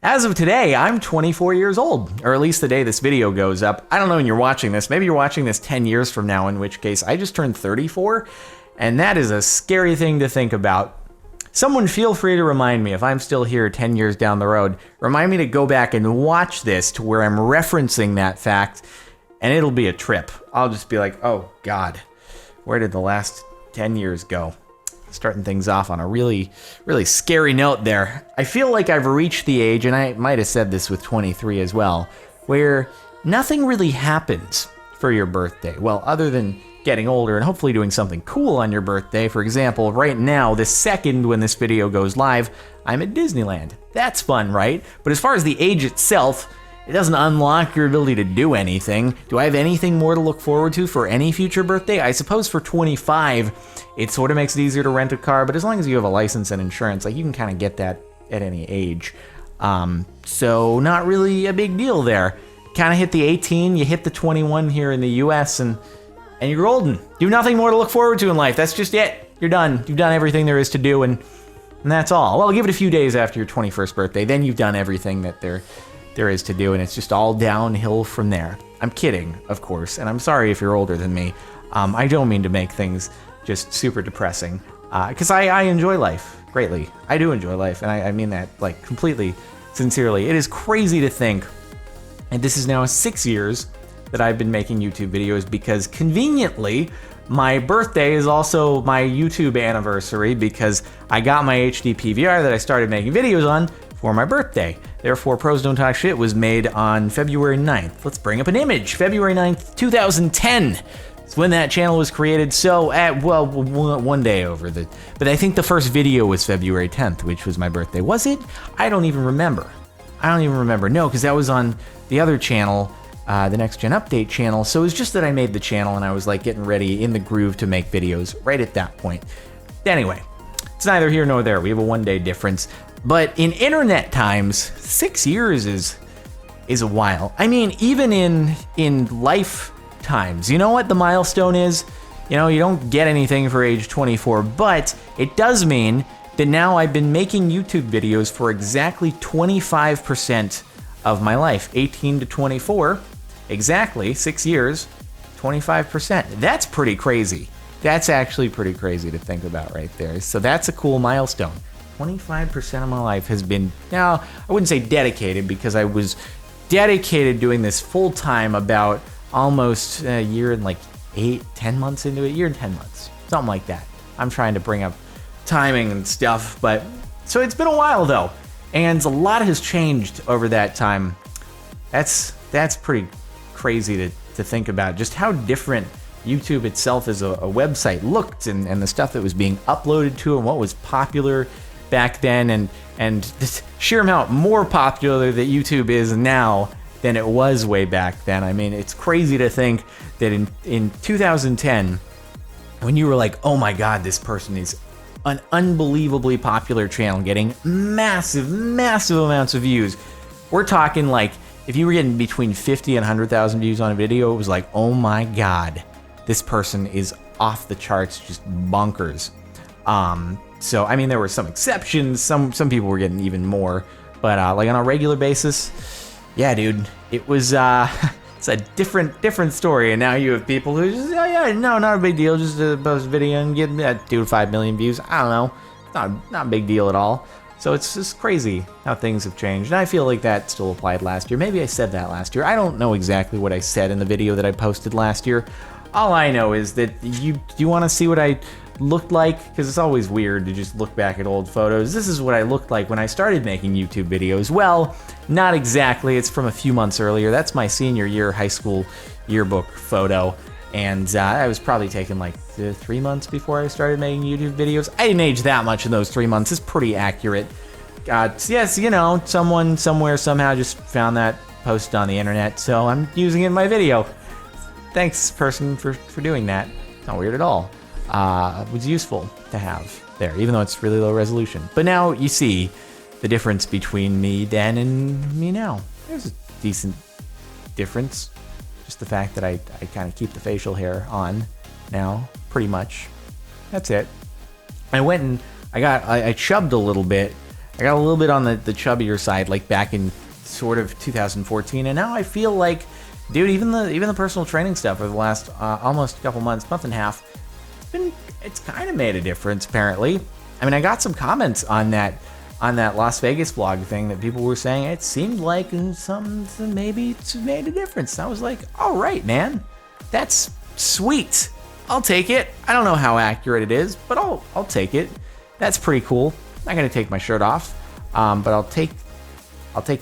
As of today, I'm 24 years old, or at least the day this video goes up. I don't know when you're watching this. Maybe you're watching this 10 years from now, in which case I just turned 34, and that is a scary thing to think about. Someone feel free to remind me if I'm still here 10 years down the road. Remind me to go back and watch this to where I'm referencing that fact, and it'll be a trip. I'll just be like, oh God, where did the last 10 years go? Starting things off on a really, really scary note there. I feel like I've reached the age, and I might have said this with 23 as well, where nothing really happens for your birthday. Well, other than getting older and hopefully doing something cool on your birthday. For example, right now, this second when this video goes live, I'm at Disneyland. That's fun, right? But as far as the age itself, it doesn't unlock your ability to do anything. Do I have anything more to look forward to for any future birthday? I suppose for 25, it sort of makes it easier to rent a car, but as long as you have a license and insurance, like you can kind of get that at any age. So not really a big deal there. Kind of hit the 18, you hit the 21 here in the US, and you're golden. You have nothing more to look forward to in life. That's just it. You're done. You've done everything there is to do, and that's all. Well, give it a few days after your 21st birthday, then you've done everything that there is to do, and it's just all downhill from there. I'm kidding, of course, and I'm sorry if you're older than me. I don't mean to make things just super depressing, because I enjoy life greatly. I do enjoy life, and I mean that like completely sincerely. It is crazy to think, and this is now 6 years that I've been making YouTube videos, because conveniently, my birthday is also my YouTube anniversary, because I got my HD PVR that I started making videos on for my birthday. Therefore, Pros Don't Talk Shit was made on February 9th. Let's bring up an image. February 9th, 2010. It's when that channel was created. So, well, one day over the... But I think the first video was February 10th, which was my birthday. Was it? I don't even remember. No, because that was on the other channel, the Next Gen Update channel. So it was just that I made the channel and I was like getting ready in the groove to make videos right at that point. Anyway, it's neither here nor there. We have a one-day difference. But in internet times, 6 years is a while. I mean, even in life times, you know what the milestone is? You know, you don't get anything for age 24, but it does mean that now I've been making YouTube videos for exactly 25% of my life. 18 to 24, exactly 6 years, 25%. That's pretty crazy. That's actually pretty crazy to think about right there. So that's a cool milestone. 25% of my life has been, now, I wouldn't say dedicated, because I was dedicated doing this full time about almost a year and like 10 months into it, year and 10 months, something like that. I'm trying to bring up timing and stuff, but so it's been a while though, and a lot has changed over that time. That's pretty crazy to think about, just how different YouTube itself as a website looked, and the stuff that was being uploaded to it, and what was popular back then, and the sheer amount more popular that YouTube is now than it was way back then. I mean, it's crazy to think that in 2010, when you were like, oh my God, this person is an unbelievably popular channel, getting massive amounts of views. We're talking like, if you were getting between 50 and 100,000 views on a video, it was like, oh my God, this person is off the charts, just bonkers. So, I mean, there were some exceptions. Some people were getting even more, but like on a regular basis, yeah, dude, it was it's a different story. And now you have people who just, oh yeah, no, not a big deal, just post a video and get 2 to 5 million views. I don't know, not a big deal at all. So it's just crazy how things have changed. And I feel like that still applied last year. Maybe I said that last year. I don't know exactly what I said in the video that I posted last year. All I know is that you want to see what I looked like, because it's always weird to just look back at old photos. This is what I looked like when I started making YouTube videos. Well, not exactly. It's from a few months earlier. That's my senior year high school yearbook photo, and I was probably taken like 3 months before I started making YouTube videos. I didn't age that much in those 3 months. It's pretty accurate. Yes, you know, someone somewhere somehow just found that post on the internet, so I'm using it in my video. Thanks, person, for doing that. It's not weird at all. It was useful to have there, even though it's really low resolution. But now you see the difference between me then and me now. There's a decent difference. Just the fact that I kind of keep the facial hair on now, pretty much. That's it. I went and I chubbed a little bit I got a little bit on the chubbier side, like back in sort of 2014, and now I feel like, dude, even the personal training stuff over the last almost a couple months, month and a half, it's kind of made a difference, apparently. I mean, I got some comments on that Las Vegas vlog thing that people were saying it seemed like something maybe it's made a difference. And I was like, all right, man, that's sweet. I'll take it. I don't know how accurate it is, but I'll take it. That's pretty cool. I'm not gonna take my shirt off, but I'll take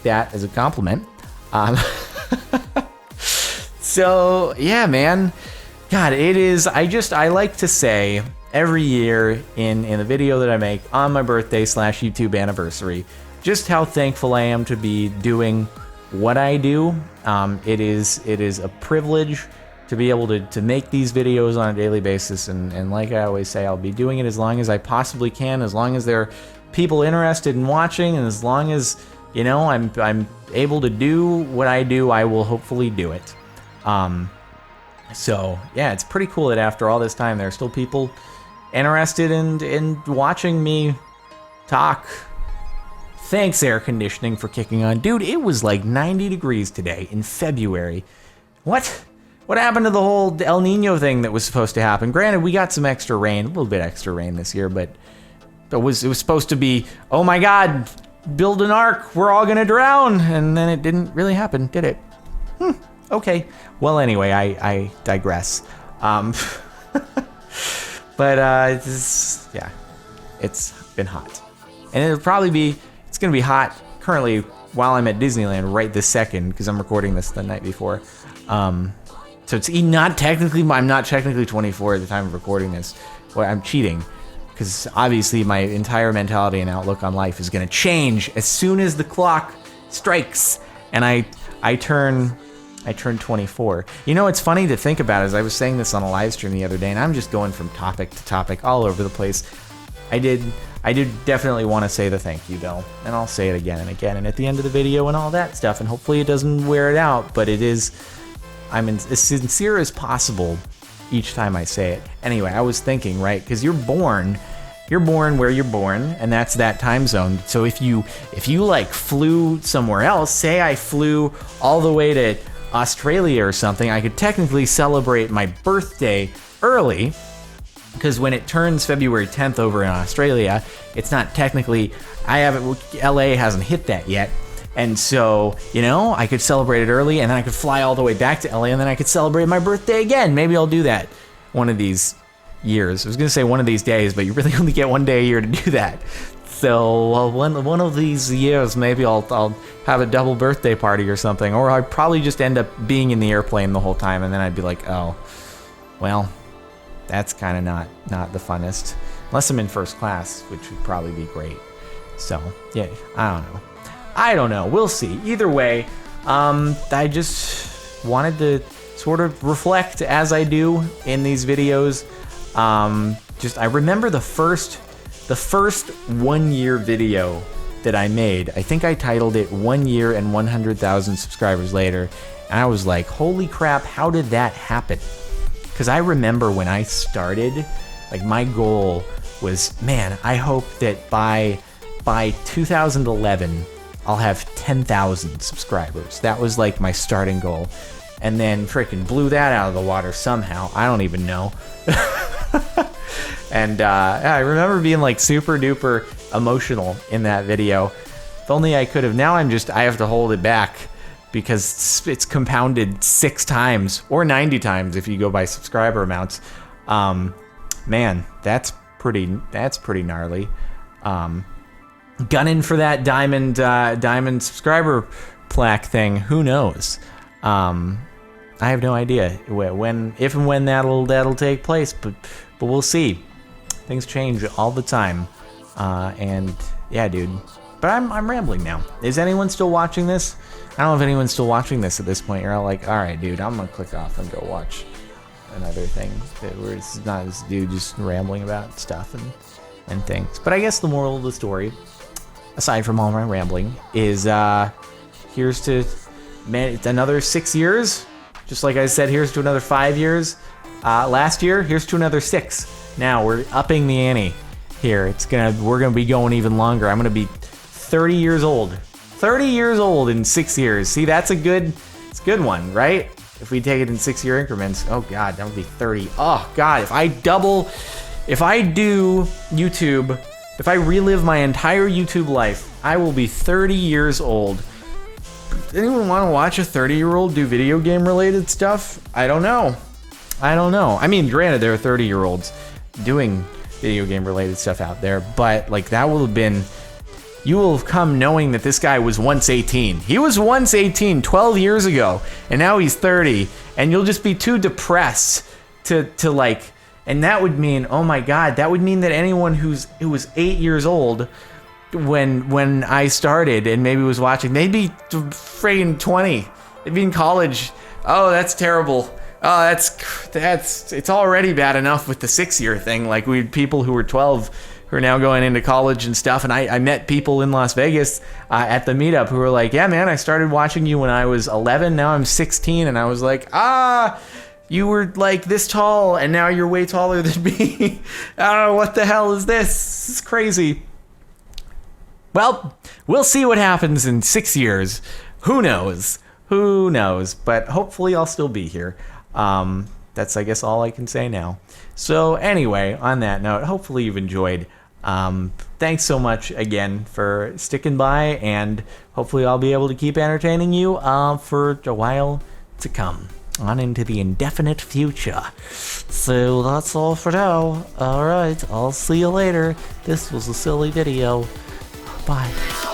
that as a compliment. So yeah, man. God, it is. I like to say every year in the video that I make on my birthday / YouTube anniversary, just how thankful I am to be doing what I do. It is a privilege to be able to make these videos on a daily basis, and like I always say, I'll be doing it as long as I possibly can, as long as there are people interested in watching, and as long as, you know, I'm able to do what I do, I will hopefully do it. So yeah, it's pretty cool that after all this time, there are still people interested in watching me talk. Thanks, air conditioning, for kicking on. Dude, it was like 90 degrees today in February. What happened to the whole El Nino thing that was supposed to happen? Granted, we got some extra rain, a little bit extra rain this year, but it was supposed to be, oh my God, build an ark, we're all gonna drown, and then it didn't really happen, did it? Okay. Well, anyway, I digress. But yeah, it's been hot, and it's gonna be hot currently while I'm at Disneyland right this second, because I'm recording this the night before. So it's not technically, I'm not technically 24 at the time of recording this. Well, I'm cheating, because obviously my entire mentality and outlook on life is gonna change as soon as the clock strikes and I turn 24. You know, it's funny to think about, as I was saying this on a live stream the other day, and I'm just going from topic to topic all over the place. I did definitely want to say the thank you, though, and I'll say it again and again, and at the end of the video and all that stuff, and hopefully it doesn't wear it out, but I'm as sincere as possible each time I say it. Anyway, I was thinking, right, because you're born where you're born, and that's that time zone. So if you like flew somewhere else, say I flew all the way to Australia or something, I could technically celebrate my birthday early, because when it turns February 10th over in Australia, it's not technically, LA hasn't hit that yet. And so, you know, I could celebrate it early, and then I could fly all the way back to LA, and then I could celebrate my birthday again. Maybe I'll do that one of these years. I was gonna say one of these days, but you really only get one day a year to do that. So one of these years, maybe I'll have a double birthday party or something, or I'd probably just end up being in the airplane the whole time, and then I'd be like, oh, well, that's kind of not the funnest, unless I'm in first class, which would probably be great. So yeah, I don't know. We'll see. Either way, I just wanted to sort of reflect as I do in these videos. I remember the first 1 year video that I made. I think I titled it 1 year and 100,000 subscribers later. And I was like, holy crap, how did that happen? Because I remember when I started, like, my goal was, man, I hope that by 2011, I'll have 10,000 subscribers. That was like my starting goal. And then freaking blew that out of the water somehow. I don't even know. And I remember being like super duper emotional in that video. If only I could have. Now I have to hold it back, because it's compounded 6 times or 90 times if you go by subscriber amounts. Man, that's pretty gnarly. Gunning for that diamond subscriber plaque thing. Who knows? I have no idea if and when that'll take place, but we'll see. Things change all the time, and yeah, dude. But I'm rambling now. Is anyone still watching this? I don't know if anyone's still watching this at this point. You're all like, all right, dude, I'm gonna click off and go watch another thing where it's not this dude just rambling about stuff and things. But I guess the moral of the story, aside from all my rambling, is here's to, man, it's another 6 years. Just like I said, here's to another 5 years. Last year, here's to another 6. Now we're upping the ante here. We're gonna be going even longer. I'm gonna be 30 years old. 30 years old in 6 years. See, it's a good one, right? If we take it in 6-year increments, oh God, that would be 30. Oh God, if I do YouTube, if I relive my entire YouTube life, I will be 30 years old. Anyone want to watch a 30-year-old do video game related stuff? I don't know. I mean, granted, there are 30-year-olds doing video game related stuff out there, but like that will have been, you will have come knowing that this guy was once 18. He was once 18 12 years ago, and now he's 30, and you'll just be too depressed to like, and that would mean, oh my God, that would mean that anyone who was 8 years old when I started and maybe was watching, they'd be freaking 20. They'd be in college. Oh, that's terrible. Oh, it's already bad enough with the 6-year thing. Like, we had people who were 12 who are now going into college and stuff. And I met people in Las Vegas at the meetup who were like, yeah, man, I started watching you when I was 11. Now I'm 16. And I was like, you were like this tall and now you're way taller than me. I don't know, what the hell is this? This is crazy. Well, we'll see what happens in 6 years. Who knows? Who knows? But hopefully I'll still be here. That's, I guess, all I can say now. So anyway, on that note, hopefully you've enjoyed. Thanks so much again for sticking by, and hopefully I'll be able to keep entertaining you for a while to come, on into the indefinite future. So that's all for now. All right, I'll see you later. This was a silly video. Bye.